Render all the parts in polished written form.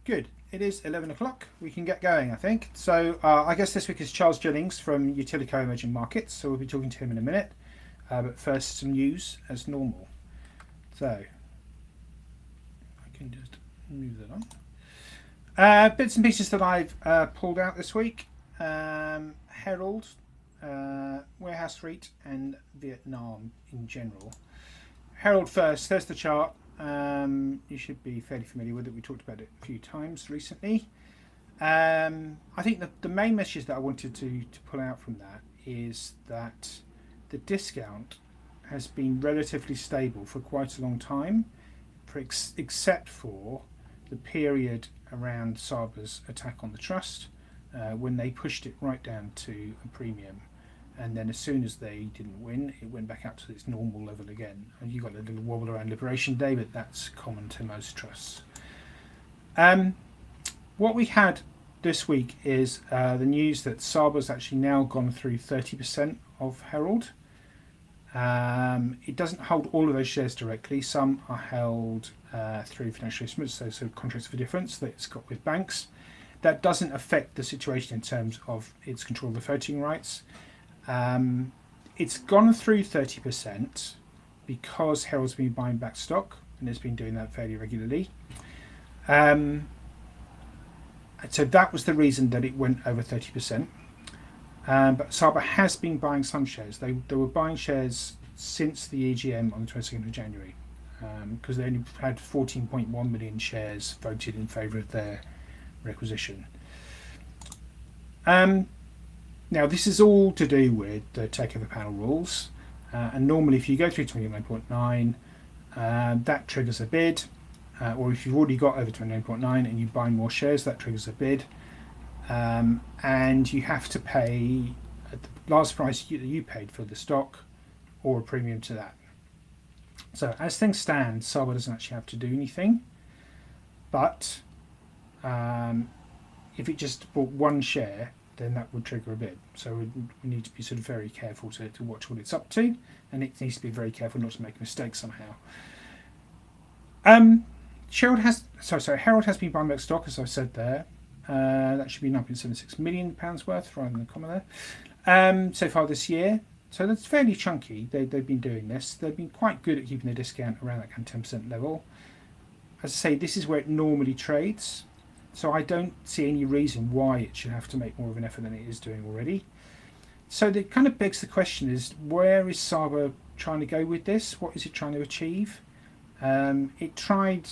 Good. It is 11 o'clock. We can get going, I think. So I guess this week is Charles Jillings from Utilico Emerging Markets. So we'll be talking to him in a minute. But first, some news as normal. So I can just move that on. Bits and pieces that I've pulled out this week. Herald, Warehouse Street and Vietnam in general. Herald first. There's the chart. You should be fairly familiar with it. We talked about it a few times recently. I think the main message that I wanted to pull out from that is that the discount has been relatively stable for quite a long time, except for the period around Saba's attack on the trust, when they pushed it right down to a premium. And then as soon as they didn't win, it went back up to its normal level again. And you got a little wobble around Liberation Day, but that's common to most trusts. What we had this week is the news that Saba's actually now gone through 30% of Herald. It doesn't hold all of those shares directly. Some are held through financial instruments, so contracts for difference that it's got with banks. That doesn't affect the situation in terms of its control of the voting rights. It's gone through 30% because Herald's been buying back stock and it's been doing that fairly regularly. So that was the reason that it went over 30%. But Saba has been buying some shares. They were buying shares since the EGM on the 22nd of January because they only had 14.1 million shares voted in favour of their requisition. Now, this is all to do with the takeover panel rules, and normally if you go through 29.9, that triggers a bid, or if you've already got over 29.9 and you buy more shares, that triggers a bid, and you have to pay at the last price you paid for the stock or a premium to that. So as things stand, Saba doesn't actually have to do anything, but if it just bought one share, then that would trigger a bid. So we need to be sort of very careful to watch what it's up to, and it needs to be very careful not to make a mistake somehow. Herald has been buying back stock, as I said there. That should be £9.76 million worth rather than the comma there. So far this year. So that's fairly chunky. They've been doing this. They've been quite good at keeping the discount around that kind of 10% level. As I say, this is where it normally trades. So I don't see any reason why it should have to make more of an effort than it is doing already. So that kind of begs the question is, where is Saba trying to go with this? What is it trying to achieve? It tried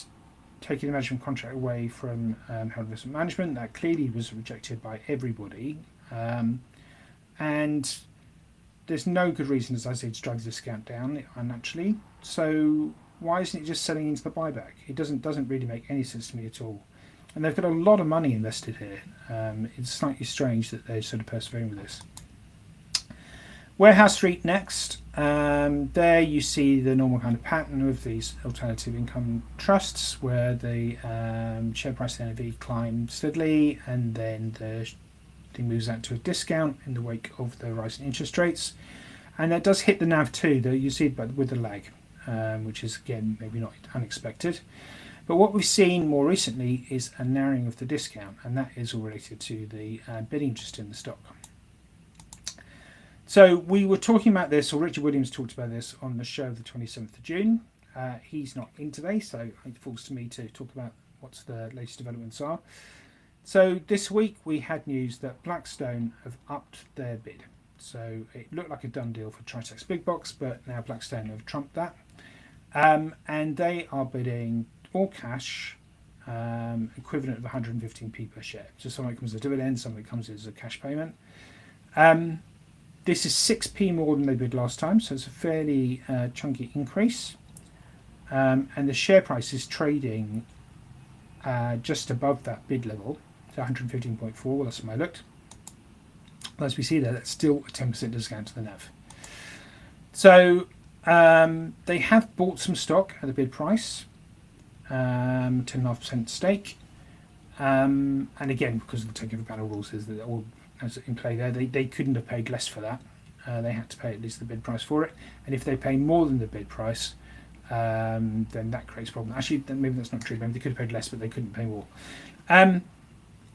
taking the management contract away from Herald Investment Management. That clearly was rejected by everybody. And there's no good reason, as I say, to drive the discount down unnaturally. So why isn't it just selling into the buyback? It doesn't really make any sense to me at all. And they've got a lot of money invested here. It's slightly strange that they're sort of persevering with this. Warehouse Street next. There you see the normal kind of pattern of these alternative income trusts where the share price and NAV climb steadily and then the thing moves out to a discount in the wake of the rise in interest rates. And that does hit the NAV too, though you see it but with a lag, which is again maybe not unexpected. But what we've seen more recently is a narrowing of the discount, and that is all related to the bidding interest in the stock. So we were talking about this, or Richard Williams talked about this on the show of the 27th of June. He's not in today, so it falls to me to talk about what the latest developments are. So this week we had news that Blackstone have upped their bid. So it looked like a done deal for Tritax Big Box, but now Blackstone have trumped that. And they are bidding all cash, equivalent of 115p per share. So some of it comes as a dividend, some of it comes as a cash payment. This is 6p more than they bid last time, so it's a fairly chunky increase. And the share price is trading just above that bid level, so 115.4, last time I looked. As we see there, that's still a 10% discount to the NAV. So they have bought some stock at the bid price. 10.5% stake, and again because of the takeover panel rules is that all as in play there, they couldn't have paid less for that. They had to pay at least the bid price for it, and if they pay more than the bid price, then that creates a problem. Actually, maybe that's not true. Maybe they could have paid less, but they couldn't pay more.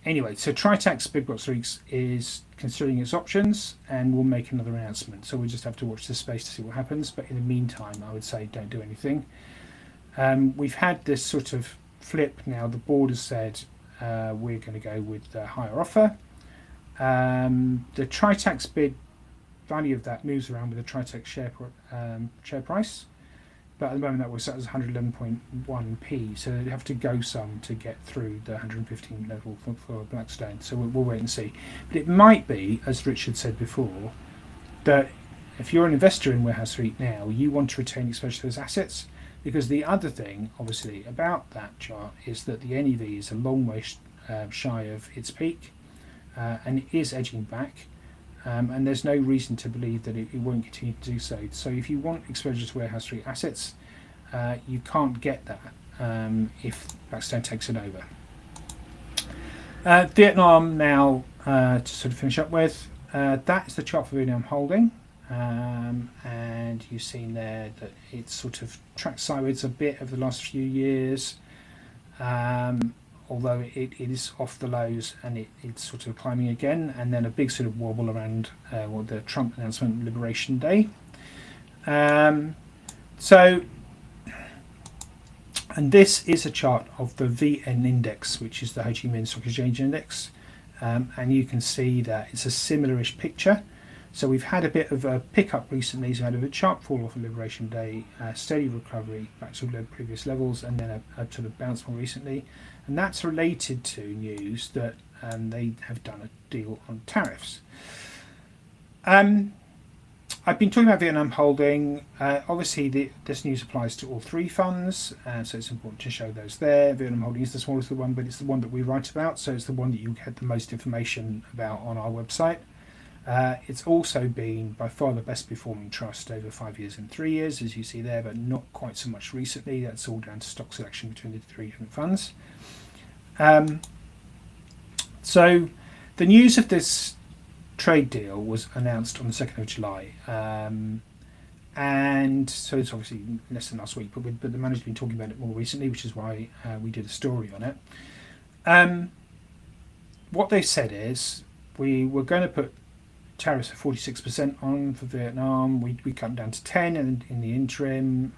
Anyway, so Tritax Big Box REITs is considering its options and will make another announcement. So we just have to watch this space to see what happens. But in the meantime, I would say don't do anything. We've had this sort of flip now. The board has said we're going to go with the higher offer. The Tritax bid value of that moves around with the Tritax share price. But at the moment that was set as 111.1p, so they'd have to go some to get through the 115 level for Blackstone. So we'll wait and see. But it might be, as Richard said before, that if you're an investor in Warehouse REIT now, you want to retain exposure to those assets, because the other thing, obviously, about that chart is that the NEV is a long way shy of its peak, and it is edging back. And there's no reason to believe that it won't continue to do so. So if you want exposure to Warehouse REIT assets, you can't get that if Blackstone takes it over. Vietnam now, to sort of finish up with, that is the chart for Vietnam Holding. And you've seen there that it's sort of tracked sideways a bit over the last few years. Although it is off the lows and it's sort of climbing again, and then a big sort of wobble around the Trump announcement Liberation Day. And this is a chart of the VN index, which is the Ho Chi Minh Stock Exchange Index, and you can see that it's a similar-ish picture. So we've had a bit of a pickup recently, so we had a sharp fall off of Liberation Day, steady recovery back to the previous levels, and then a sort of bounce more recently. And that's related to news that they have done a deal on tariffs. I've been talking about Vietnam Holding. Obviously, this news applies to all three funds, so it's important to show those there. Vietnam Holding is the smallest of the one, but it's the one that we write about, so it's the one that you get the most information about on our website. It's also been by far the best performing trust over 5 years and 3 years, as you see there, but not quite so much recently. That's all down to stock selection between the three different funds. So the news of this trade deal was announced on the 2nd of July. And so it's obviously less than last week, but the manager's been talking about it more recently, which is why we did a story on it. What they said is we were going to put tariffs of 46% on for Vietnam. We cut down to 10 in the interim,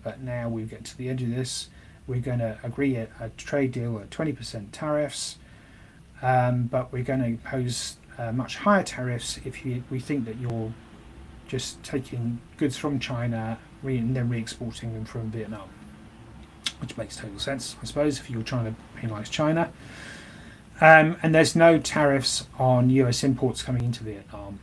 but now we get to the end of this. We're going to agree a trade deal at 20% tariffs, but we're going to impose much higher tariffs if we think that you're just taking goods from China and then re-exporting them from Vietnam, which makes total sense, I suppose, if you're trying to penalise China. And there's no tariffs on US imports coming into Vietnam,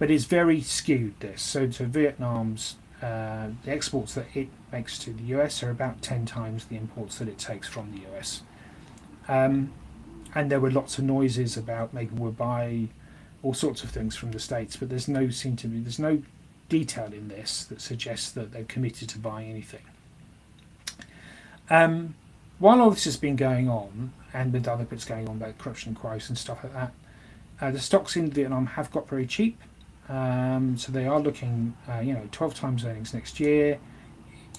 but it's very skewed this. So to Vietnam's, the exports that it makes to the US are about 10 times the imports that it takes from the US. And there were lots of noises about maybe we'll buy all sorts of things from the States, but there's no detail in this that suggests that they're committed to buying anything. While all this has been going on, and with other bits going on about corruption inquiries and stuff like that, the stocks in Vietnam have got very cheap. So they are looking, 12 times earnings next year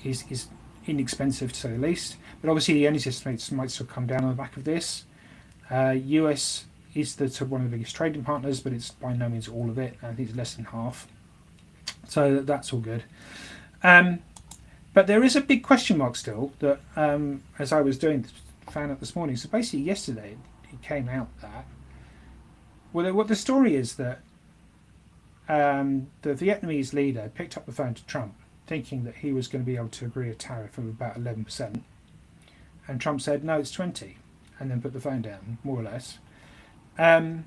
is inexpensive to say the least. But obviously the earnings estimates might still come down on the back of this. US is one of the biggest trading partners, but it's by no means all of it. I think it's less than half. So that's all good. But there is a big question mark still that, as I was found out this morning. So basically yesterday it came out that, what the story is that the Vietnamese leader picked up the phone to Trump thinking that he was going to be able to agree a tariff of about 11%. And Trump said, no, it's 20, and then put the phone down, more or less. And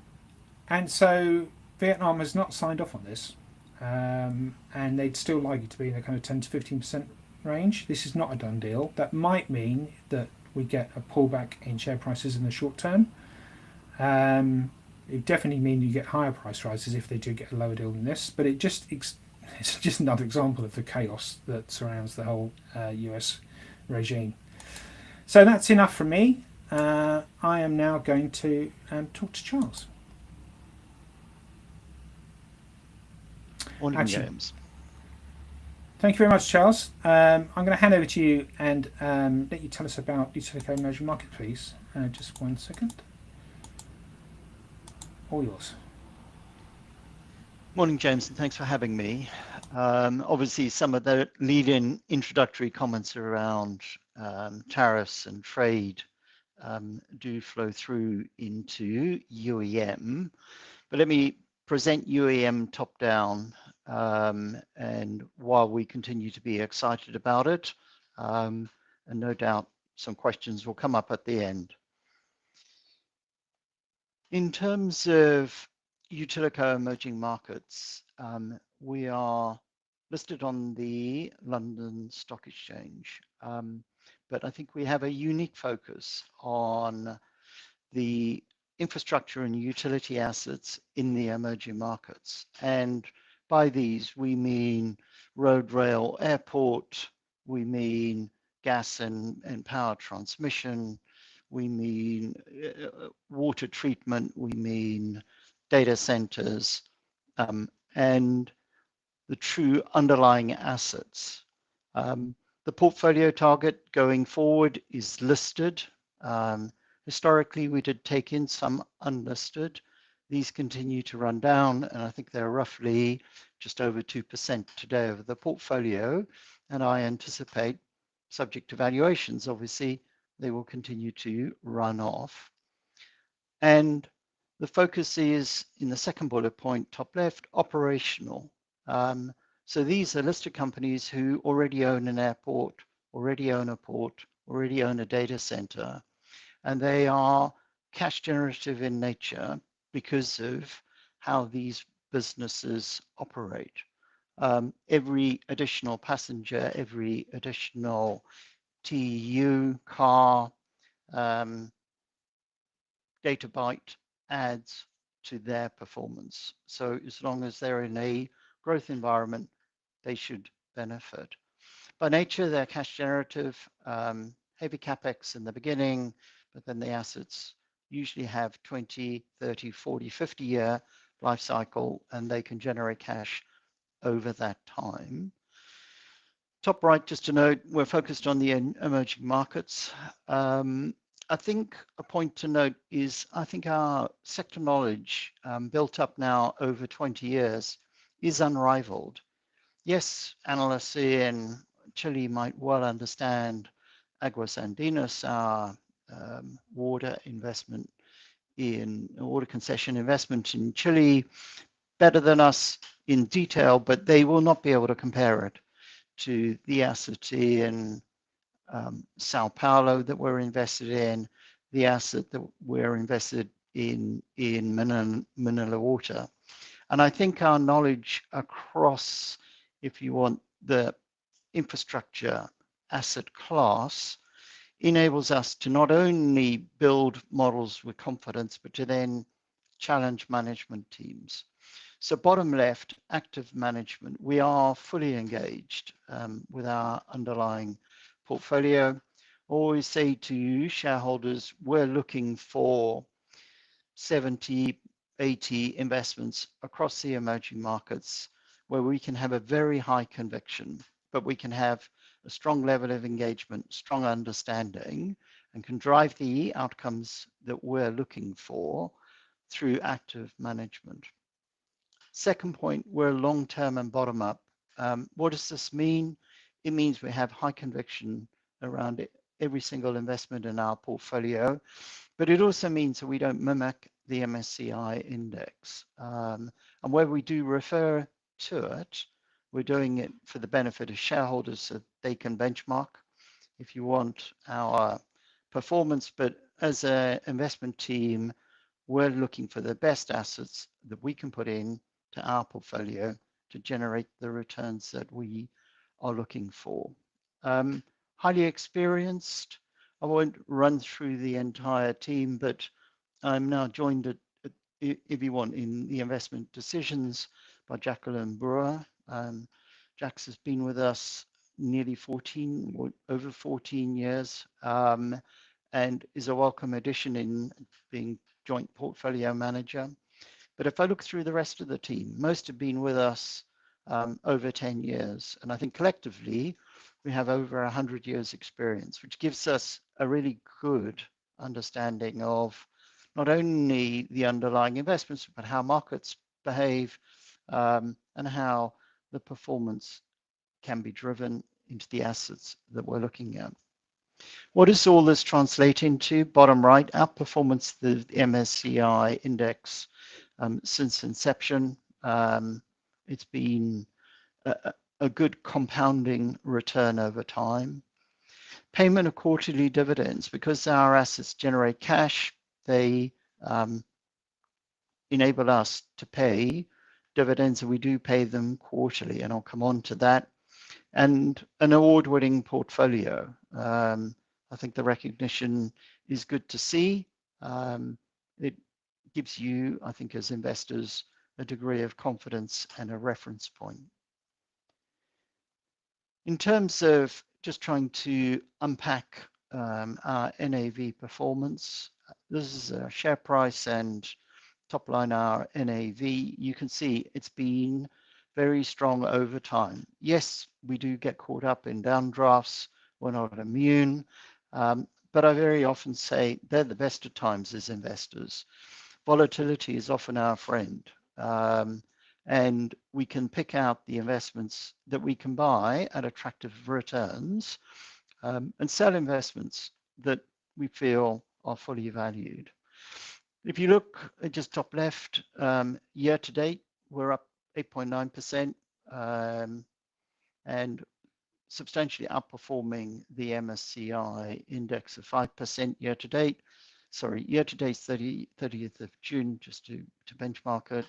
so Vietnam has not signed off on this. And they'd still like it to be in the kind of 10 to 15% range. This is not a done deal. That might mean that we get a pullback in share prices in the short term. It definitely means you get higher price rises if they do get a lower deal than this, but it's just another example of the chaos that surrounds the whole US regime. So that's enough from me. I am now going to talk to Charles. Morning, James. Thank you very much, Charles. I'm going to hand over to you and let you tell us about Utilico Emerging Market, please. Just 1 second. All yours. Morning, James, and thanks for having me. Obviously, some of the lead-in introductory comments around tariffs and trade do flow through into UEM. But let me present UEM top-down, and while we continue to be excited about it, and no doubt some questions will come up at the end. In terms of Utilico Emerging Markets, we are listed on the London Stock Exchange, but I think we have a unique focus on the infrastructure and utility assets in the emerging markets. And by these, we mean road, rail, airport, we mean gas and power transmission, we mean water treatment, we mean data centers, and the true underlying assets. The portfolio target going forward is listed. Historically, we did take in some unlisted. These continue to run down, and I think they're roughly just over 2% today of the portfolio. And I anticipate, subject to valuations, obviously, they will continue to run off. And the focus is, in the second bullet point, top left, operational. So these are listed companies who already own an airport, already own a port, already own a data center, and they are cash generative in nature because of how these businesses operate. Every additional passenger, every additional TEU, car, data byte adds to their performance. So as long as they're in a growth environment, they should benefit. By nature, they're cash generative, heavy capex in the beginning, but then the assets usually have 20, 30, 40, 50-year life cycle, and they can generate cash over that time. Top right, just to note, we're focused on the emerging markets. I think a point to note is I think our sector knowledge built up now over 20 years is unrivaled. Yes, analysts in Chile might well understand Aguas Andinas, our water concession investment in Chile better than us in detail, but they will not be able to compare it to the asset in Sao Paulo that we're invested in, the asset that we're invested in Manila Water. And I think our knowledge across, if you want, the infrastructure asset class enables us to not only build models with confidence, but to then challenge management teams. So bottom left, active management. We are fully engaged with our underlying portfolio. Always say to you, shareholders, we're looking for 70, 80 investments across the emerging markets where we can have a very high conviction, but we can have a strong level of engagement, strong understanding, and can drive the outcomes that we're looking for through active management. Second point, we're long-term and bottom-up. What does this mean? It means we have high conviction around every single investment in our portfolio, but it also means that we don't mimic the MSCI index. And where we do refer to it, we're doing it for the benefit of shareholders so they can benchmark, if you want, our performance. But as an investment team, we're looking for the best assets that we can put in to our portfolio to generate the returns that we are looking for. Highly experienced. I won't run through the entire team, but I'm now joined if you want, in the investment decisions by Jacqueline Brewer. Jax has been with us nearly over 14 years, and is a welcome addition in being joint portfolio manager. But if I look through the rest of the team, most have been with us over 10 years. And I think collectively, we have over 100 years experience, which gives us a really good understanding of not only the underlying investments, but how markets behave, and how the performance can be driven into the assets that we're looking at. What does all this translate into? Bottom right, outperformance the MSCI index since inception. It's been a good compounding return over time. Payment of quarterly dividends, because our assets generate cash, they enable us to pay dividends, and we do pay them quarterly, and I'll come on to that. And an award-winning portfolio. I think the recognition is good to see. It gives you, I think, as investors, a degree of confidence and a reference point. In terms of just trying to unpack our NAV performance, this is a share price and top line our NAV. You can see it's been very strong over time. Yes, we do get caught up in downdrafts. We're not immune, but I very often say they're the best of times as investors. Volatility is often our friend, and we can pick out the investments that we can buy at attractive returns, and sell investments that we feel are fully valued. If you look at just top left, year to date, we're up 8.9%, and substantially outperforming the MSCI index of 5% year to date. Sorry, year to date 30th of June, just to benchmark it.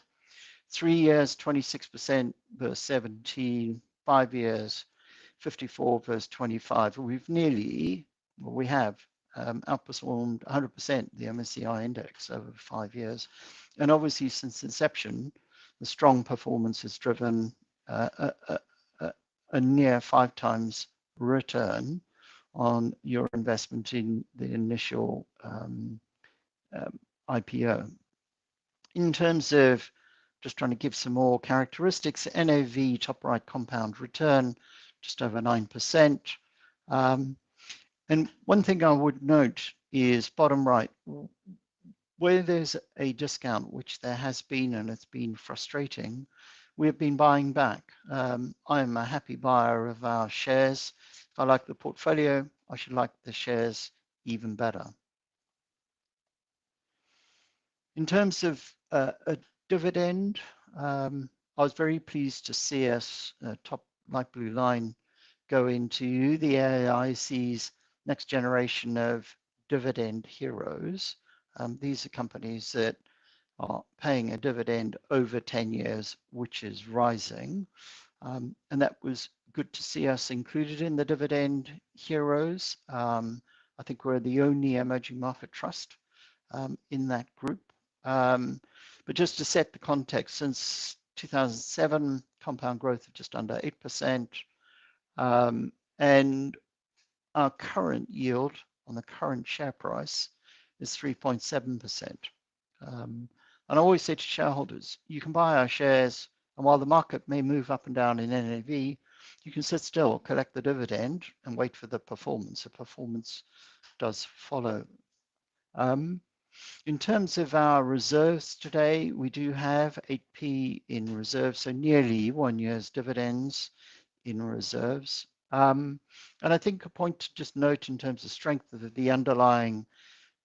3 years, 26% versus 17, 5 years, 54 versus 25. We have outperformed 100% the MSCI index over 5 years. And obviously since inception, the strong performance has driven a near 5 times return on your investment in the initial IPO. In terms of just trying to give some more characteristics, NAV top right compound return, just over 9%. And one thing I would note is bottom right, where there's a discount, which there has been, and it's been frustrating, we have been buying back. I'm a happy buyer of our shares. If I like the portfolio, I should like the shares even better. In terms of a dividend, I was very pleased to see us, top light blue line, go into the AIC's next generation of dividend heroes. These are companies that are paying a dividend over 10 years, which is rising. And that was good to see us included in the dividend heroes. I think we're the only emerging market trust in that group. But just to set the context, since 2007, compound growth of just under 8%. And our current yield on the current share price is 3.7%. And I always say to shareholders, you can buy our shares, and while the market may move up and down in NAV, you can sit still, collect the dividend, and wait for the performance. The performance does follow. In terms of our reserves today, we do have 8p in reserves, so nearly 1 year's dividends in reserves. And I think a point to just note in terms of strength of the underlying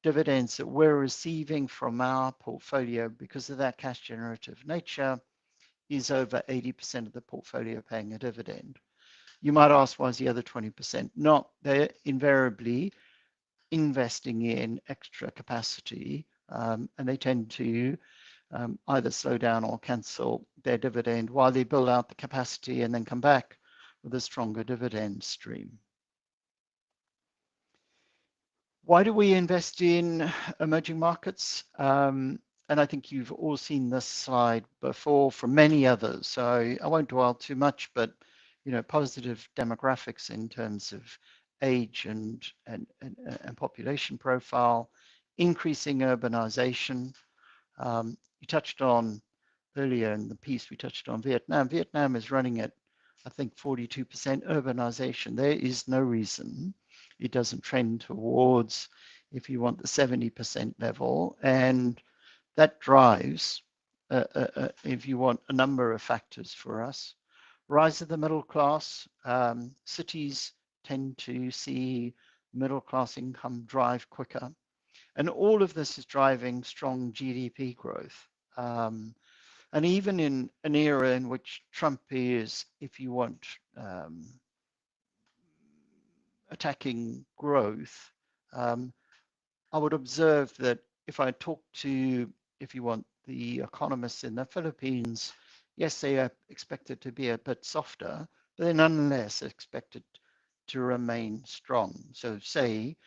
dividends that we're receiving from our portfolio, because of that cash generative nature, is over 80% of the portfolio paying a dividend. You might ask, why is the other 20% not? They're invariably investing in extra capacity, and they tend to either slow down or cancel their dividend while they build out the capacity and then come back with a stronger dividend stream. Why do we invest in emerging markets? And I think you've all seen this slide before from many others, so I won't dwell too much, but positive demographics in terms of age and population profile, increasing urbanization. You touched on earlier in the piece, we touched on Vietnam. Vietnam is running at, I think, 42% urbanization. There is no reason it doesn't trend towards, if you want, the 70% level. And that drives, if you want, a number of factors for us. Rise of the middle class. Cities tend to see middle class income drive quicker. And all of this is driving strong GDP growth. And even in an era in which Trump is, if you want, attacking growth, I would observe that if I talk to, if you want, the economists in the Philippines, yes, they are expected to be a bit softer, but they're nonetheless expected to remain strong. So say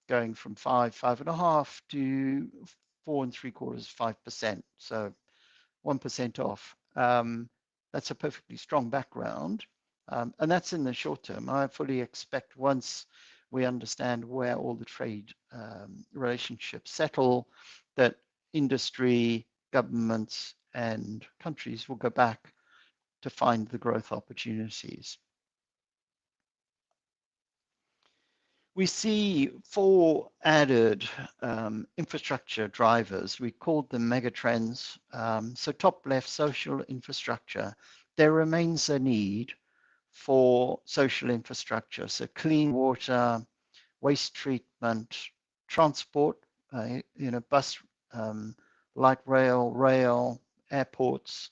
going from 5.5 to 4.75, 5%. So 1% off. That's a perfectly strong background. And that's in the short term. I fully expect once we understand where all the trade relationships settle, that industry, governments, and countries will go back to find the growth opportunities. We see 4 added infrastructure drivers. We called them megatrends. So top left, social infrastructure. There remains a need for social infrastructure. So clean water, waste treatment, transport, bus, light rail, airports.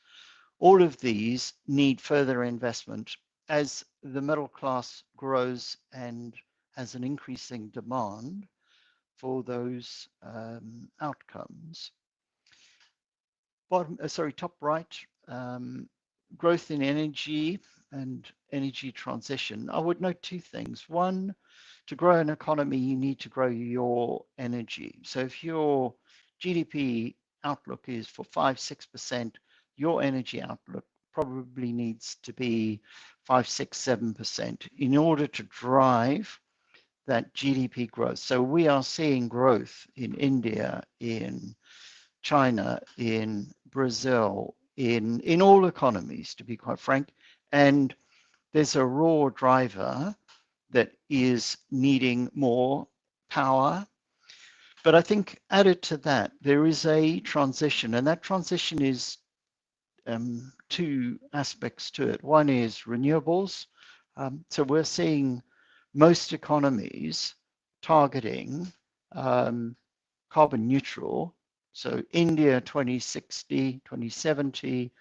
All of these need further investment as the middle class grows and has an increasing demand for those outcomes. Top right, growth in energy and energy transition. I would note 2 things. One, to grow an economy, you need to grow your energy. So if your GDP outlook is for 5-6%, your energy outlook probably needs to be 5-6-7% in order to drive that GDP growth. So we are seeing growth in India, in China, in Brazil, in all economies, to be quite frank. And there's a raw driver that is needing more power. But I think added to that, there is a transition, and that transition is 2 aspects to it. One is renewables. So we're seeing most economies targeting carbon neutral. So India 2060, 2070,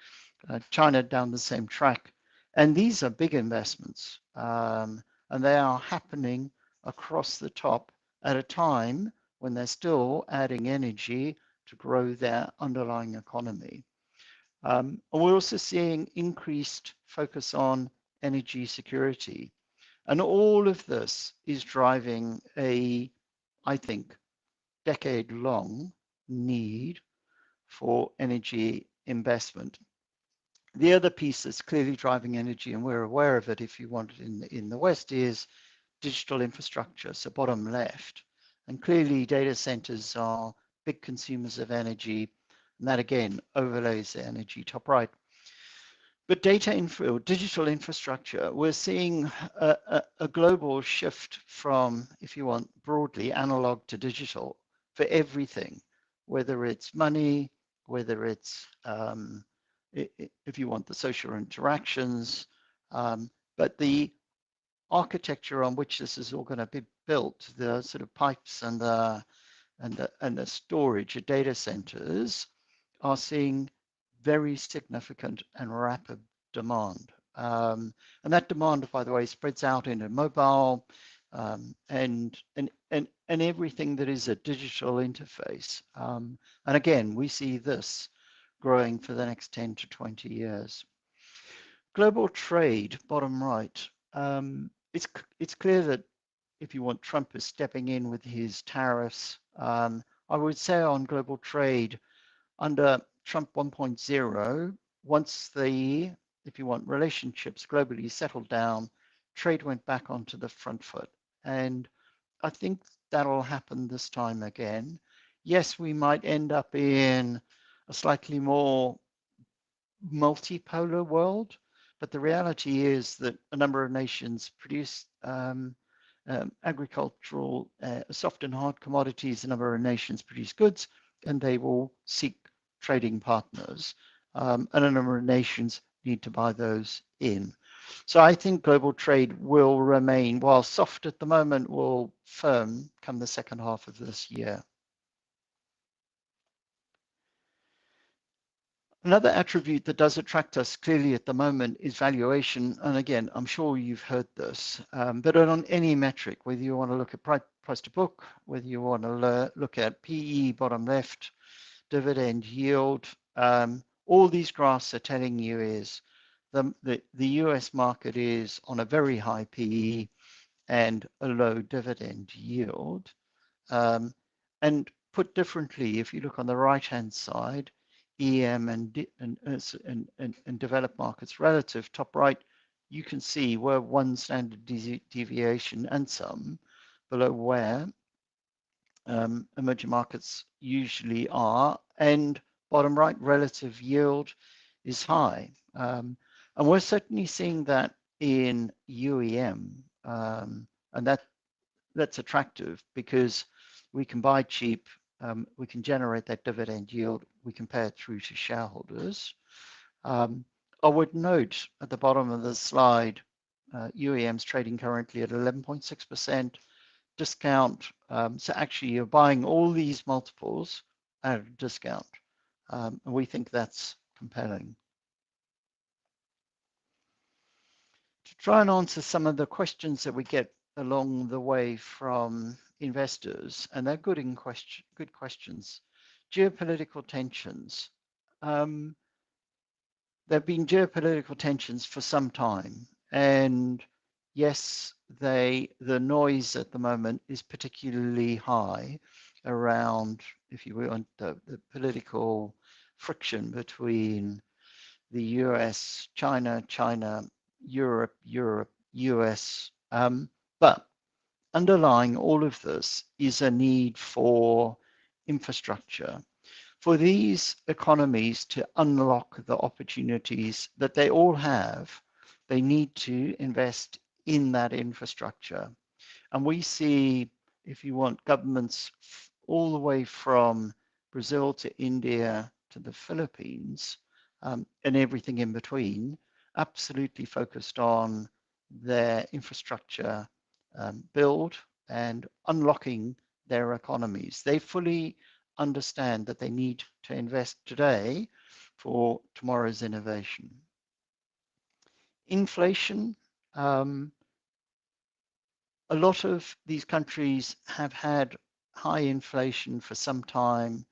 China down the same track. And these are big investments. And they are happening across the top at a time when they're still adding energy to grow their underlying economy. And we're also seeing increased focus on energy security. And all of this is driving a, I think, decade-long need for energy investment. The other piece that's clearly driving energy, and we're aware of it if you want it in the West, is digital infrastructure, so bottom left. And clearly data centers are big consumers of energy, and that again overlays the energy top right. But digital infrastructure, we're seeing a global shift from, if you want, broadly analog to digital for everything, whether it's money, whether it's, if you want, the social interactions, but the architecture on which this is all going to be built, the sort of pipes and the storage of data centers are seeing very significant and rapid demand. And that demand, by the way, spreads out into mobile and everything that is a digital interface. And again, we see this growing for the next 10 to 20 years. Global trade, bottom right. It's clear that if you want, Trump is stepping in with his tariffs. I would say on global trade, under Trump 1.0, once the, if you want, relationships globally settled down, trade went back onto the front foot. And I think that'll happen this time again. Yes, we might end up in a slightly more multipolar world, but the reality is that a number of nations produce agricultural, soft and hard commodities. A number of nations produce goods, and they will seek trading partners. And a number of nations need to buy those in. So I think global trade will remain, while soft at the moment, will firm come the second half of this year. Another attribute that does attract us clearly at the moment is valuation. And again, I'm sure you've heard this, but on any metric, whether you want to look at price to book, whether you want to look at PE, bottom left, dividend yield, all these graphs are telling you is the US market is on a very high PE and a low dividend yield. And put differently, if you look on the right-hand side, EM and developed markets relative, top right, you can see where one standard deviation and some below where emerging markets usually are, and bottom right, relative yield is high. And we're certainly seeing that in UEM, and that's attractive because we can buy cheap, we can generate that dividend yield, we can pay it through to shareholders. I would note at the bottom of the slide, UEM's trading currently at 11.6% discount. So actually you're buying all these multiples at a discount. And we think that's compelling. To try and answer some of the questions that we get along the way from investors, and they're good questions. Geopolitical tensions. There have been geopolitical tensions for some time, and yes, the noise at the moment is particularly high around, if you want, the political friction between the US, China, Europe, US. But underlying all of this is a need for infrastructure. For these economies to unlock the opportunities that they all have, they need to invest in that infrastructure. And we see, if you want, governments all the way from Brazil to India to the Philippines, and everything in between, absolutely focused on their infrastructure build and unlocking their economies. They fully understand that they need to invest today for tomorrow's innovation. Inflation. A lot of these countries have had high inflation for some time,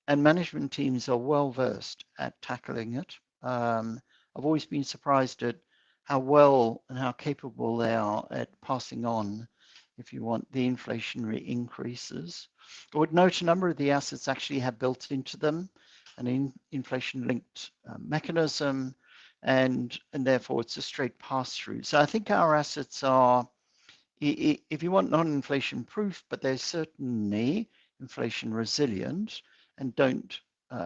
and management teams are well versed at tackling it. I've always been surprised at how well and how capable they are at passing on, if you want, the inflationary increases. I would note a number of the assets actually have built into them an inflation-linked mechanism, and therefore it's a straight pass-through. So I think our assets are, if you want, non-inflation proof, but they're certainly inflation resilient, and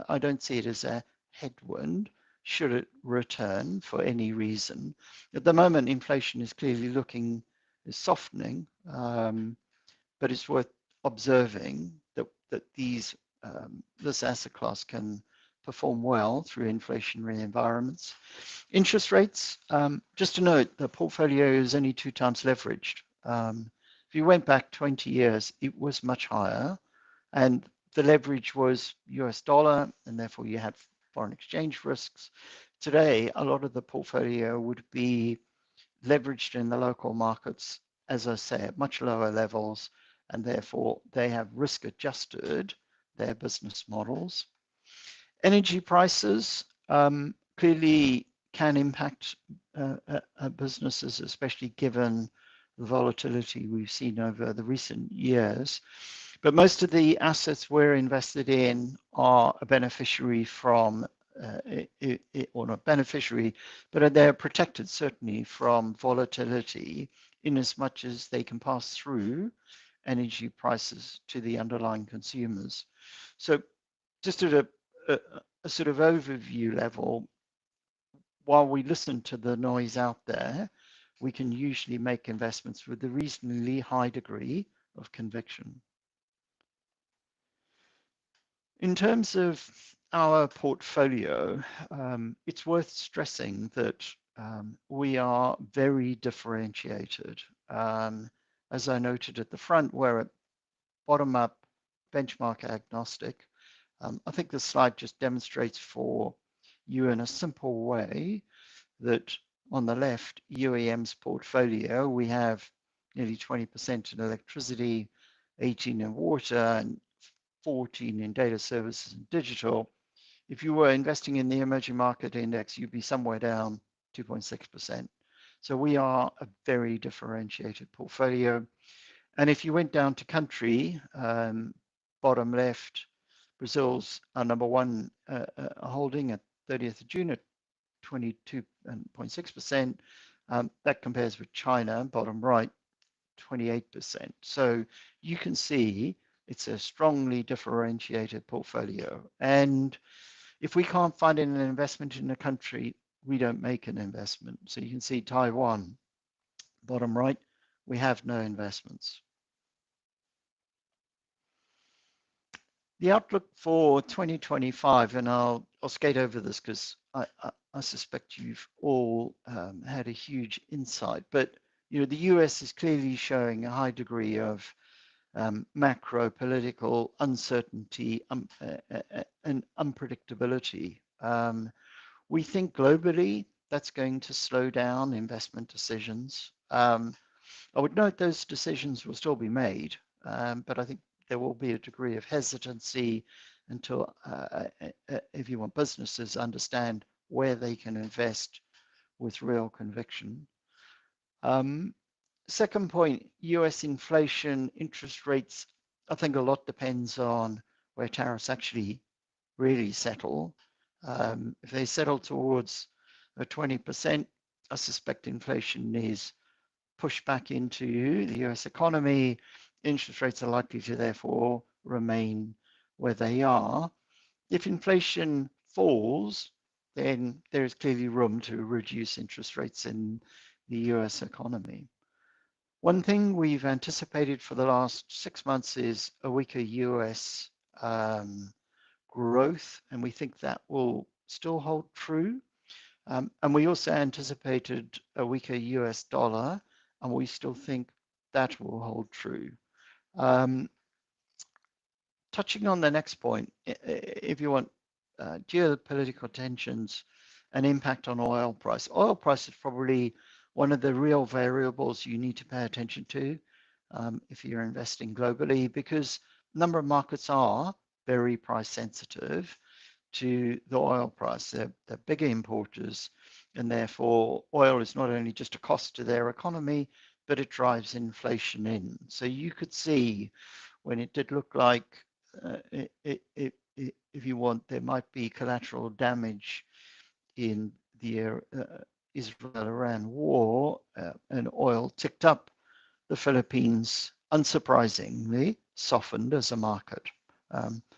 I don't see it as a headwind should it return for any reason. At the moment, inflation is clearly is softening, but it's worth observing that this asset class can perform well through inflationary environments. Interest rates, just to note, the portfolio is only 2 times leveraged. If you went back 20 years, it was much higher, and the leverage was US dollar, and therefore you had foreign exchange risks. Today, a lot of the portfolio would be leveraged in the local markets, as I say, at much lower levels, and therefore they have risk adjusted their business models. Energy prices clearly can impact businesses, especially given the volatility we've seen over the recent years. But most of the assets we're invested in are a beneficiary from, or not beneficiary, but they're protected certainly from volatility in as much as they can pass through energy prices to the underlying consumers. So just at a sort of overview level, while we listen to the noise out there, we can usually make investments with a reasonably high degree of conviction. In terms of our portfolio, it's worth stressing that we are very differentiated. As I noted at the front, we're a bottom-up benchmark agnostic. I think this slide just demonstrates for you in a simple way that on the left, UEM's portfolio, we have nearly 20% in electricity, 18 in water, and 14 in data services and digital. If you were investing in the emerging market index, you'd be somewhere down 2.6%. So we are a very differentiated portfolio. And if you went down to country, bottom left, Brazil's our number one holding at 30th of June at 22.6%. That compares with China, bottom right, 28%. So you can see it's a strongly differentiated portfolio. And if we can't find an investment in a country, we don't make an investment. So you can see Taiwan, bottom right, we have no investments. The outlook for 2025, and I'll skate over this because I suspect you've all had a huge insight, but the US is clearly showing a high degree of macro political uncertainty and unpredictability. We think globally that's going to slow down investment decisions. I would note those decisions will still be made, but I think there will be a degree of hesitancy until, if you want, businesses understand where they can invest with real conviction. Second point, US inflation, interest rates, I think a lot depends on where tariffs actually really settle. If they settle towards 20%, I suspect inflation is pushed back into the US economy. Interest rates are likely to therefore remain where they are. If inflation falls, then there is clearly room to reduce interest rates in the US economy. One thing we've anticipated for the last 6 months is a weaker US growth, and we think that will still hold true. And we also anticipated a weaker US dollar, and we still think that will hold true. Touching on the next point, if you want, geopolitical tensions and impact on oil price. Oil price is probably one of the real variables you need to pay attention to if you're investing globally, because a number of markets are very price sensitive to the oil price. They're bigger importers, and therefore oil is not only just a cost to their economy, but it drives inflation in. So you could see when it did look like, if you want, there might be collateral damage in the Israel-Iran war, and oil ticked up, the Philippines, unsurprisingly, softened as a market.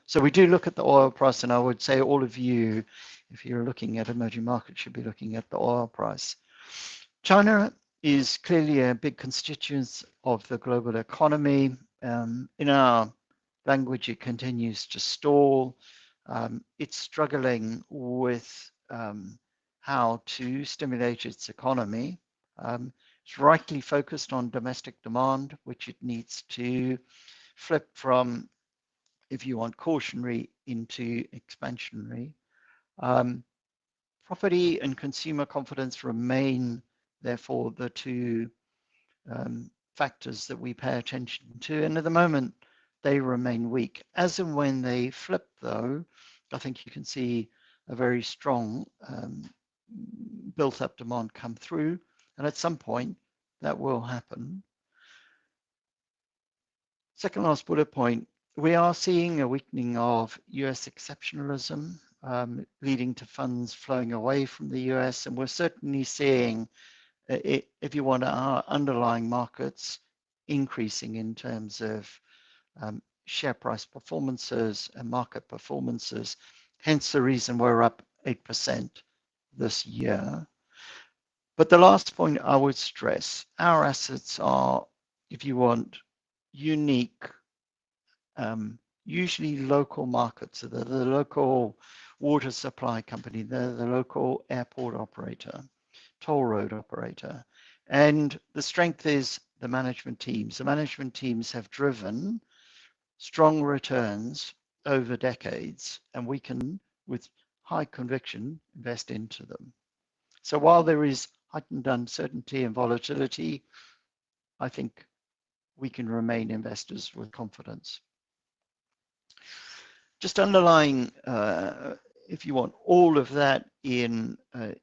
So we do look at the oil price, and I would say all of you, if you're looking at emerging markets, should be looking at the oil price. China is clearly a big constituent of the global economy. In our language, it continues to stall. It's struggling with how to stimulate its economy. It's rightly focused on domestic demand, which it needs to flip from, if you want, cautionary into expansionary. Property and consumer confidence remain, therefore, the two factors that we pay attention to. And at the moment, they remain weak. As and when they flip, though, I think you can see a very strong built-up demand come through. And at some point, that will happen. Second last bullet point, we are seeing a weakening of US exceptionalism, leading to funds flowing away from the US. And we're certainly seeing, if you want, our underlying markets increasing in terms of share price performances and market performances. Hence the reason we're up 8% this year. But the last point I would stress, our assets are, if you want, unique, usually local markets. So the local water supply company, the local airport operator, toll road operator. And the strength is the management teams. The management teams have driven strong returns over decades, and we can, with high conviction, invest into them. So while there is heightened uncertainty and volatility, I think we can remain investors with confidence. Just underlying, if you want, all of that in a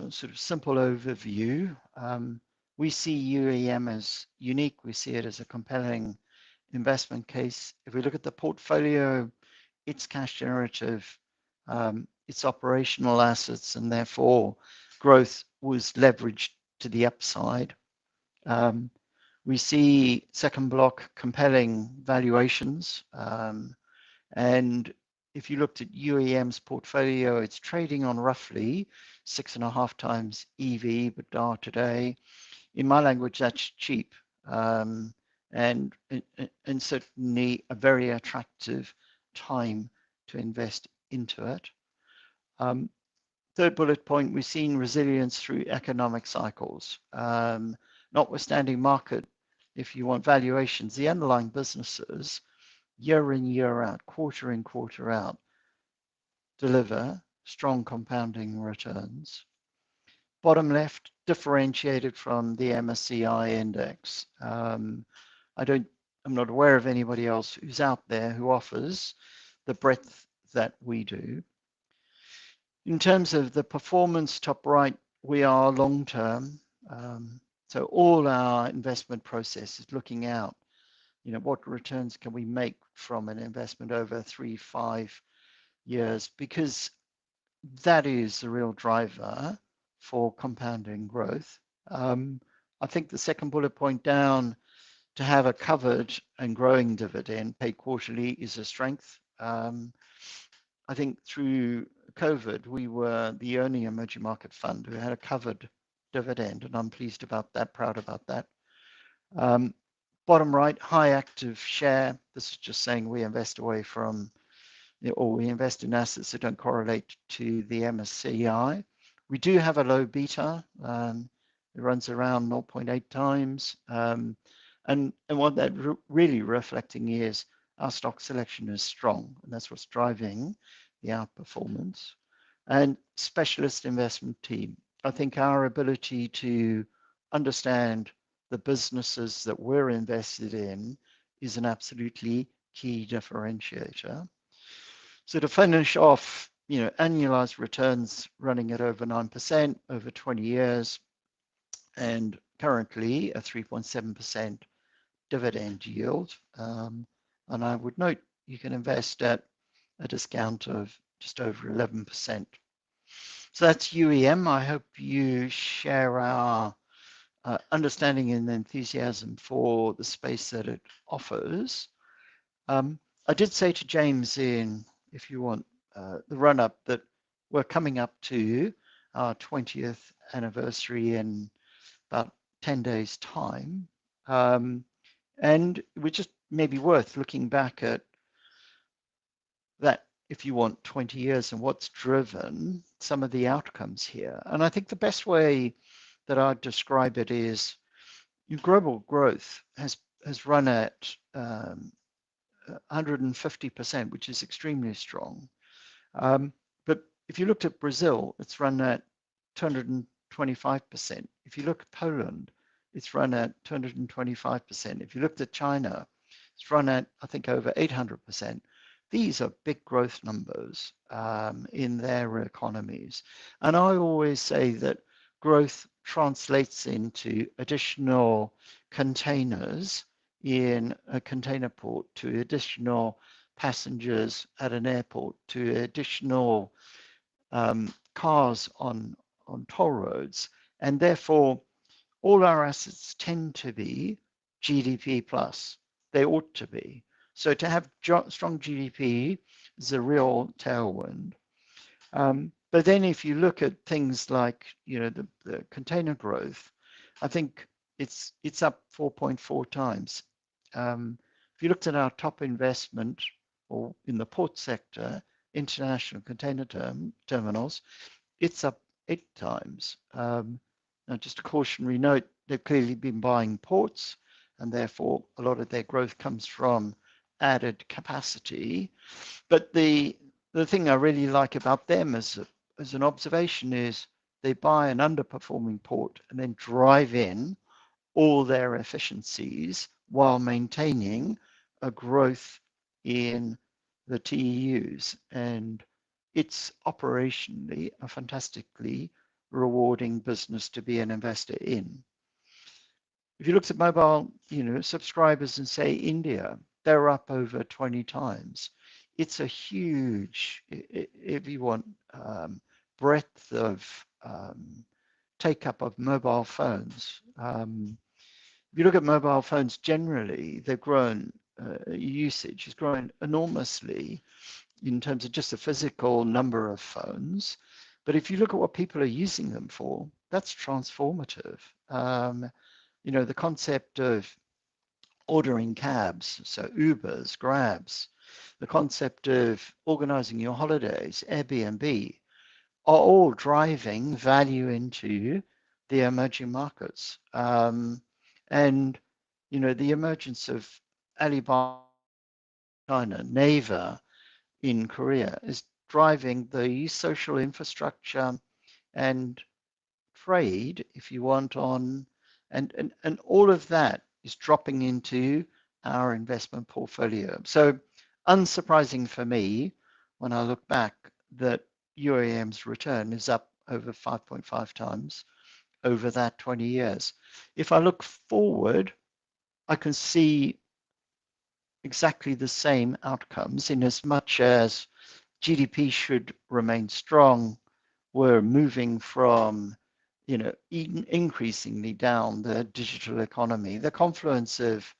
sort of simple overview, we see UEM as unique. We see it as a compelling investment case. If we look at the portfolio, it's cash generative, it's operational assets, and therefore growth was leveraged to the upside. We see second block compelling valuations. And if you looked at UEM's portfolio, it's trading on roughly 6.5 times EV EBITDA today. In my language, that's cheap, and certainly a very attractive time to invest into it. Third bullet point, we've seen resilience through economic cycles. Notwithstanding market, if you want valuations, the underlying businesses, year in, year out, quarter in, quarter out, deliver strong compounding returns. Bottom left, differentiated from the MSCI index. I'm not aware of anybody else who's out there who offers the breadth that we do. In terms of the performance, top right, we are long-term. So all our investment process is looking out, what returns can we make from an investment over 3-5 years, because that is the real driver for compounding growth. I think the second bullet point down, to have a covered and growing dividend paid quarterly is a strength. I think through COVID, we were the only emerging market fund who had a covered dividend, and I'm pleased about that, proud about that. Bottom right, high active share. This is just saying we invest away from, or we invest in assets that don't correlate to the MSCI. We do have a low beta. It runs around 0.8 times. And what that really reflecting is our stock selection is strong, and that's what's driving the outperformance. And specialist investment team. I think our ability to understand the businesses that we're invested in is an absolutely key differentiator. So to finish off, annualized returns running at over 9% over 20 years, and currently a 3.7% dividend yield. And I would note you can invest at a discount of just over 11%. So that's UEM. I hope you share our understanding and enthusiasm for the space that it offers. I did say to James if you want, the run-up, that we're coming up to our 20th anniversary in about 10 days' time. And it would just maybe worth looking back at that, if you want, 20 years and what's driven some of the outcomes here. And I think the best way that I'd describe it is global growth has run at 150%, which is extremely strong. But if you looked at Brazil, it's run at 225%. If you look at Poland, it's run at 225%. If you looked at China, it's run at, I think, over 800%. These are big growth numbers in their economies. And I always say that growth translates into additional containers in a container port, to additional passengers at an airport, to additional cars on toll roads. And therefore, all our assets tend to be GDP plus. They ought to be. So to have strong GDP is a real tailwind. But then if you look at things like, the container growth, I think it's up 4.4 times. If you looked at our top investment or in the port sector, international container terminals, it's up 8 times. Now, just a cautionary note, they've clearly been buying ports, and therefore a lot of their growth comes from added capacity. But the thing I really like about them as an observation is they buy an underperforming port and then drive in all their efficiencies while maintaining a growth in the TEUs. And it's operationally a fantastically rewarding business to be an investor in. If you looked at mobile, subscribers in say India, they're up over 20 times. It's a huge, if you want, breadth of take up of mobile phones. If you look at mobile phones generally, they've grown, usage has grown enormously in terms of just the physical number of phones. But if you look at what people are using them for, that's transformative. The concept of ordering cabs, so Ubers, Grabs, the concept of organizing your holidays, Airbnb, are all driving value into the emerging markets. And, the emergence of Alibaba, China, Naver in Korea is driving the social infrastructure and trade, if you want, and all of that is dropping into our investment portfolio. So unsurprising for me when I look back that UAM's return is up over 5.5 times over that 20 years. If I look forward, I can see exactly the same outcomes in as much as GDP should remain strong. We're moving from, increasingly down the digital economy. The confluence of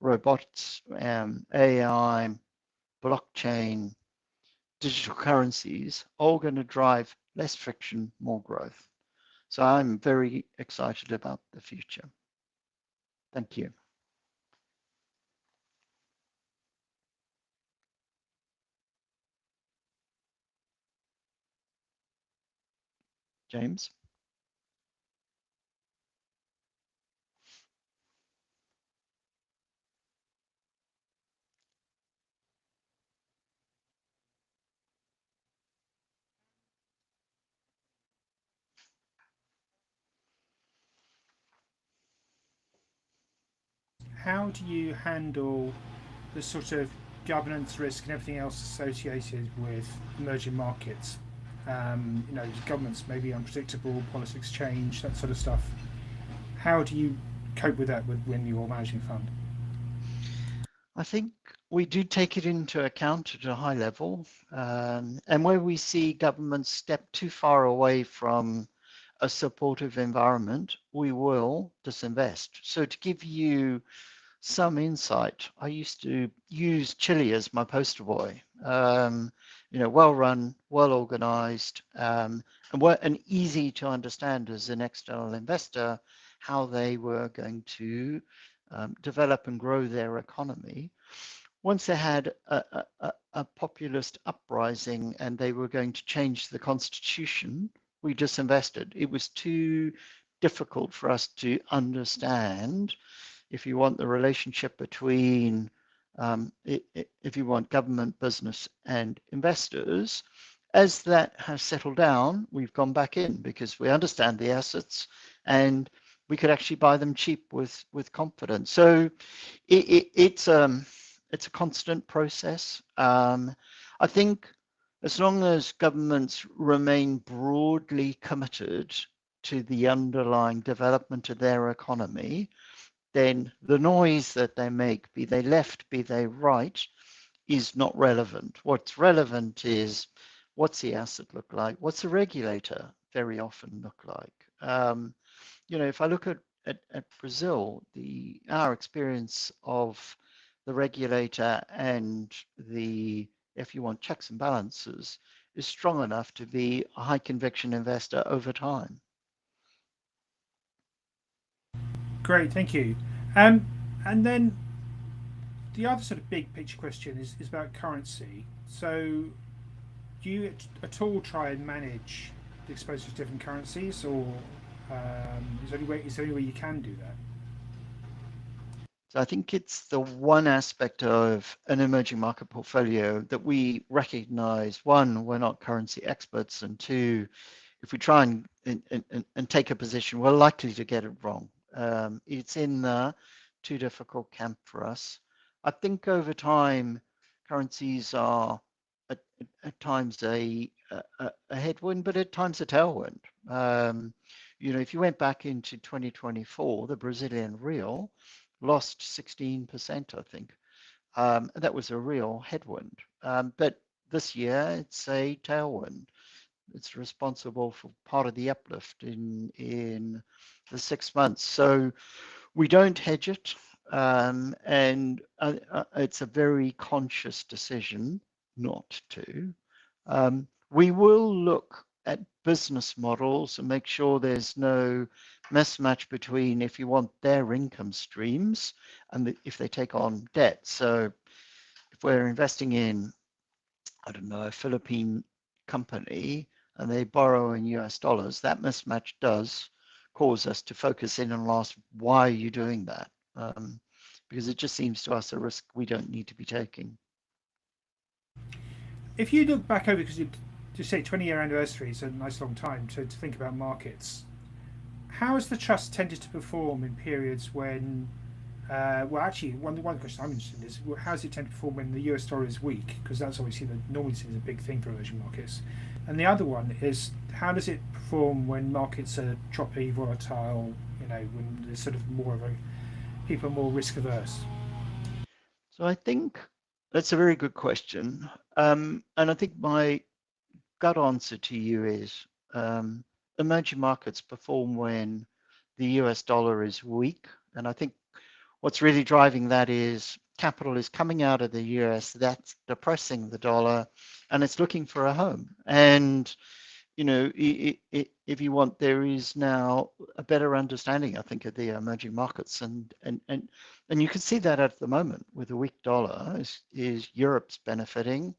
robots, AI, blockchain, digital currencies, all going to drive less friction, more growth. So I'm very excited about the future. Thank you. James? How do you handle the sort of governance risk and everything else associated with emerging markets? Governments may be unpredictable, politics change, that sort of stuff. How do you cope with that when you're managing a fund? I think we do take it into account at a high level. And where we see governments step too far away from a supportive environment, we will disinvest. So to give you some insight, I used to use Chile as my poster boy. Well run, well organized, and easy to understand as an external investor how they were going to develop and grow their economy. Once they had a populist uprising and they were going to change the constitution, we disinvested. It was too difficult for us to understand, if you want, the relationship between, if you want, government, business, and investors. As that has settled down, we've gone back in because we understand the assets and we could actually buy them cheap with confidence. So it's a constant process. I think as long as governments remain broadly committed to the underlying development of their economy, then the noise that they make, be they left, be they right, is not relevant. What's relevant is what's the asset look like? What's the regulator very often look like? If I look at Brazil, our experience of the regulator and the, if you want, checks and balances is strong enough to be a high conviction investor over time. Great, thank you. And then the other sort of big picture question is about currency. So, do you at all try and manage the exposure to different currencies, or is there any way you can do that? So I think it's the one aspect of an emerging market portfolio that we recognize. One, we're not currency experts, and two, if we try and take a position, we're likely to get it wrong. It's in the too difficult camp for us. I think over time, currencies are at times a headwind, but at times a tailwind. If you went back into 2024, the Brazilian real lost 16%, I think. That was a real headwind. But this year, it's a tailwind. It's responsible for part of the uplift in the 6 months. So we don't hedge it, and it's a very conscious decision not to. We will look at business models and make sure there's no mismatch between if you want their income streams and if they take on debt. So if we're investing in, I don't know, a Philippine company and they borrow in US dollars, that mismatch does cause us to focus in and ask, why are you doing that? Because it just seems to us a risk we don't need to be taking. If you look back over, because you just say 20-year anniversary is a nice long time to think about markets. How has the trust tended to perform in periods when, actually, one question I'm interested in is how does it tend to perform when the US dollar is weak? Because that's obviously normally seen as a big thing for emerging markets. And the other one is how does it perform when markets are choppy, volatile? When there's sort of more of people are more risk averse. So I think that's a very good question. And I think my gut answer to you is emerging markets perform when the US dollar is weak. And I think what's really driving that is capital is coming out of the US, that's depressing the dollar, and it's looking for a home. And if you want, there is now a better understanding, I think, of the emerging markets, and you can see that at the moment with the weak dollar. Is Europe's benefiting,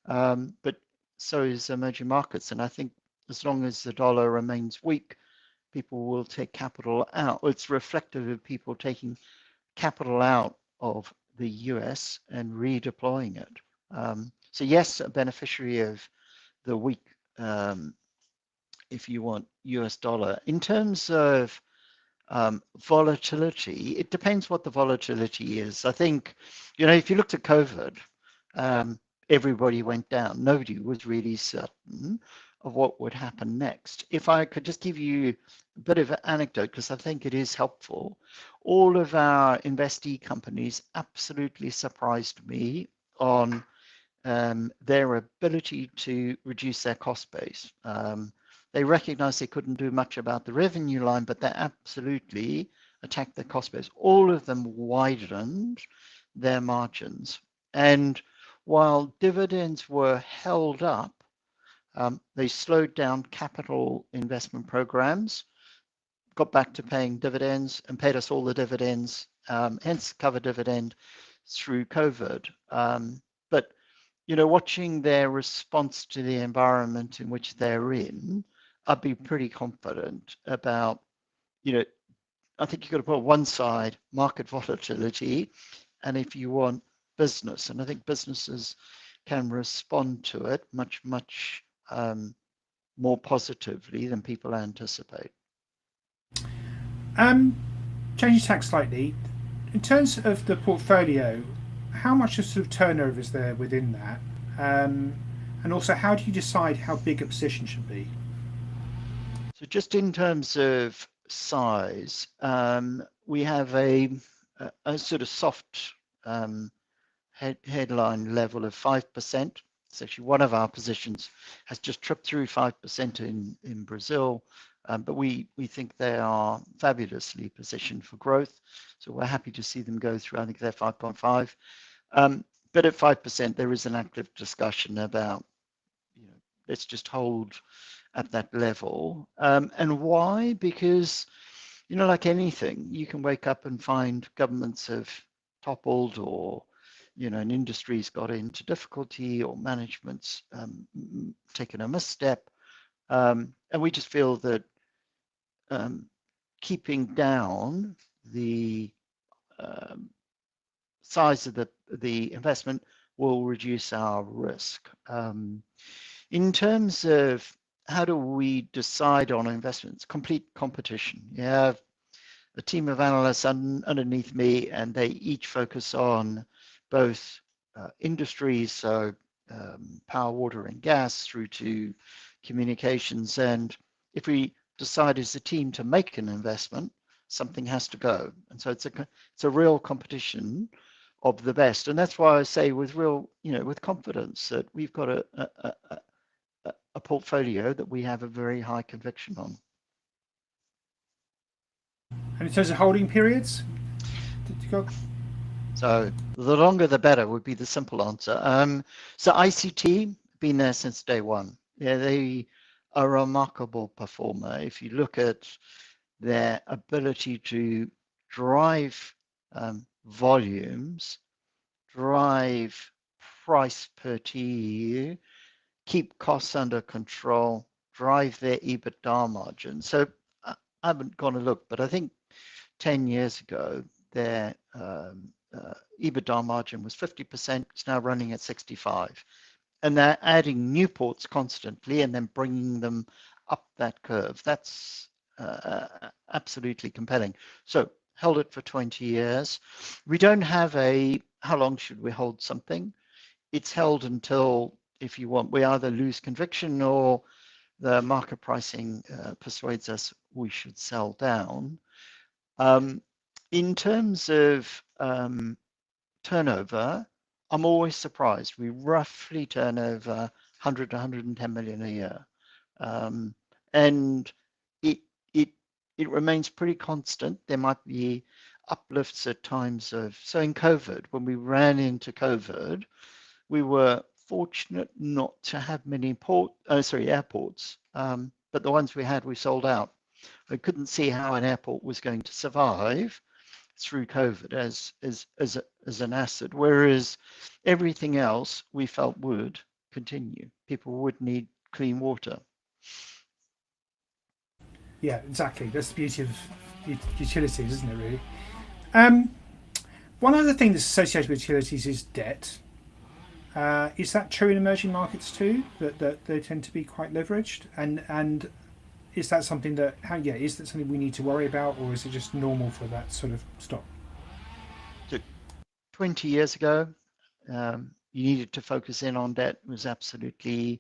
but so is emerging markets, and I think as long as the dollar remains weak, people will take capital out. It's reflective of people taking capital out of the US and redeploying it. So yes, a beneficiary of the weak, if you want, US dollar. In terms of volatility, it depends what the volatility is. I think, if you looked at COVID, everybody went down. Nobody was really certain of what would happen next. If I could just give you a bit of an anecdote, because I think it is helpful, all of our investee companies absolutely surprised me on their ability to reduce their cost base. They recognized they couldn't do much about the revenue line, but they absolutely attacked the cost base. All of them widened their margins. And while dividends were held up, they slowed down capital investment programs, got back to paying dividends, and paid us all the dividends, hence cover dividend through COVID. But watching their response to the environment in which they're in, I'd be pretty confident about, I think you've got to put on one side market volatility, and if you want business, and I think businesses can respond to it much, much more positively than people anticipate. Changing tack slightly, in terms of the portfolio, how much of sort of turnover is there within that? And also, how do you decide how big a position should be? So just in terms of size, we have a sort of soft headline level of 5%. It's actually one of our positions has just tripped through 5% in Brazil, but we think they are fabulously positioned for growth. So we're happy to see them go through. I think they're 5.5. But at 5%, there is an active discussion about let's just hold at that level. And why? Because, like anything, you can wake up and find governments have toppled, or an industry's got into difficulty, or management's taken a misstep. And we just feel that keeping down the size of the investment will reduce our risk. In terms of how do we decide on investments? Complete competition. You have a team of analysts underneath me, and they each focus on both industries, so power, water, and gas, through to communications. And if we decide as a team to make an investment, something has to go. And so it's a real competition of the best. And that's why I say with with confidence that we've got a portfolio that we have a very high conviction on. And in terms of holding periods, so the longer the better would be the simple answer. So ICT, been there since day one. Yeah, they are a remarkable performer. If you look at their ability to drive volumes, drive price per TEU, keep costs under control, drive their EBITDA margin. So I haven't gone to look, but I think 10 years ago, their EBITDA margin was 50%. It's now running at 65. And they're adding new ports constantly and then bringing them up that curve. That's absolutely compelling. So held it for 20 years. We don't have how long should we hold something? It's held until, if you want, we either lose conviction or the market pricing persuades us we should sell down. In terms of turnover, I'm always surprised. We roughly turn over 100 to 110 million a year. And it remains pretty constant. There might be uplifts at times so in COVID, when we ran into COVID, we were fortunate not to have many airports, but the ones we had, we sold out. I couldn't see how an airport was going to survive through COVID as an asset, whereas everything else we felt would continue. People would need clean water. Yeah, exactly. That's the beauty of utilities, isn't it, really? One other thing that's associated with utilities is debt. Is that true in emerging markets too, that they tend to be quite leveraged? And is that something is that something we need to worry about, or is it just normal for that sort of stock? So 20 years ago, you needed to focus in on debt. It was absolutely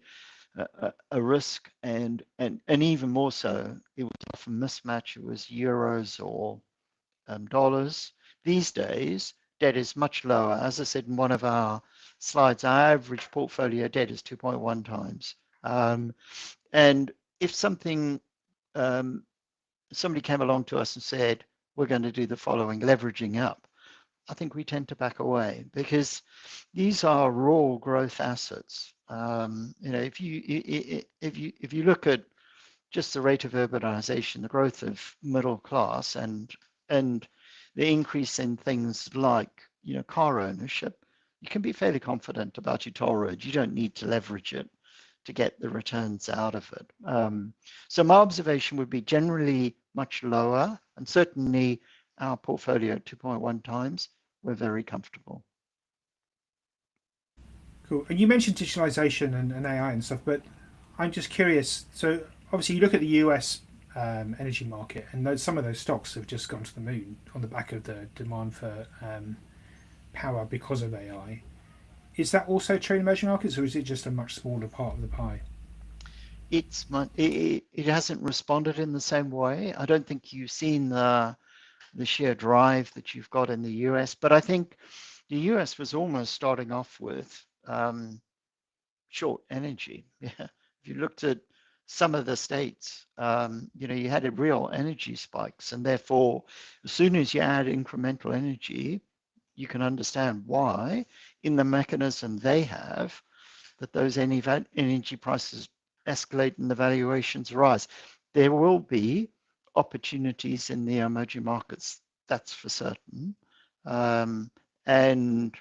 a risk, and even more so, it was often mismatch. It was euros or dollars. These days, debt is much lower. As I said in one of our slides, our average portfolio debt is 2.1 times. And if somebody came along to us and said, we're going to do the following, leveraging up, I think we tend to back away, because these are raw growth assets. If you look at just the rate of urbanization, the growth of middle class, and the increase in things like car ownership, you can be fairly confident about your toll road. You don't need to leverage it to get the returns out of it. So my observation would be generally much lower, and certainly our portfolio at 2.1 times, we're very comfortable. Cool. And you mentioned digitalization and AI and stuff, but I'm just curious. So obviously you look at the US energy market, and some of those stocks have just gone to the moon on the back of the demand for power because of AI. Is that also true in emerging markets, or is it just a much smaller part of the pie? It hasn't responded in the same way. I don't think you've seen the sheer drive that you've got in the US, but I think the US was almost starting off with short energy. Yeah. If you looked at some of the states, you had a real energy spikes, and therefore, as soon as you add incremental energy, you can understand why, in the mechanism they have, that those energy prices escalate and the valuations rise. There will be opportunities in the emerging markets, that's for certain. And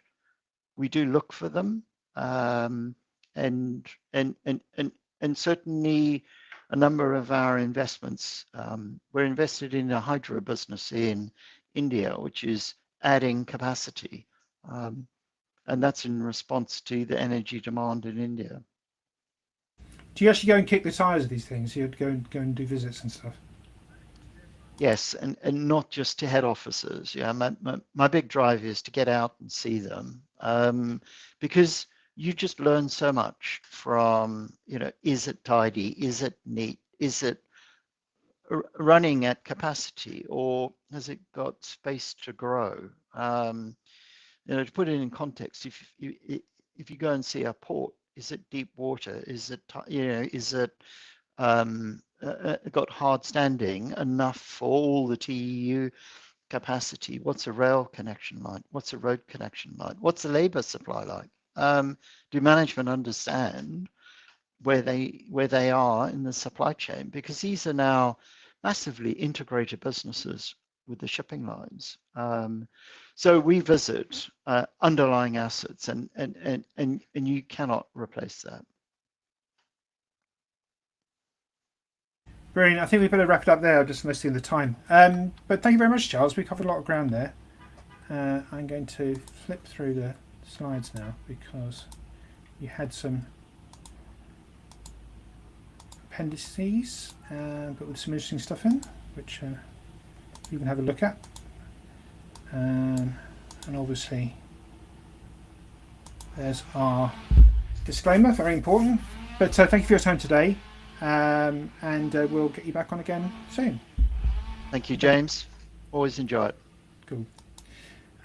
we do look for them. And certainly a number of our investments, we're invested in a hydro business in India, which is adding capacity. And that's in response to the energy demand in India. Do you actually go and kick the tires of these things? You'd go and do visits and stuff? Yes, and not just to head offices. Yeah, my big drive is to get out and see them, because you just learn so much from, is it tidy? Is it neat? Is it running at capacity, or has it got space to grow? To put it in context, if you go and see a port, is it deep water? Is it got hard standing enough for all the TEU capacity? What's a rail connection like? What's a road connection like? What's the labor supply like? Do management understand where they are in the supply chain? Because these are now massively integrated businesses with the shipping lines. So we visit underlying assets, and you cannot replace that. Brilliant. I think we better wrap it up there, just noticing the time. But thank you very much, Charles. We covered a lot of ground there. I'm going to flip through the slides now because you had some appendices, but with some interesting stuff in, which you can have a look at. And obviously, there's our disclaimer, very important. But thank you for your time today. And we'll get you back on again soon. Thank you, James. Always enjoy it. Cool.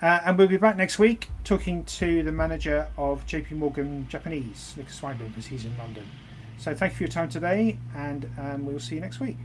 And we'll be back next week talking to the manager of JP Morgan Japanese, Nick Swinburne, because he's in London. So thank you for your time today, and we'll see you next week.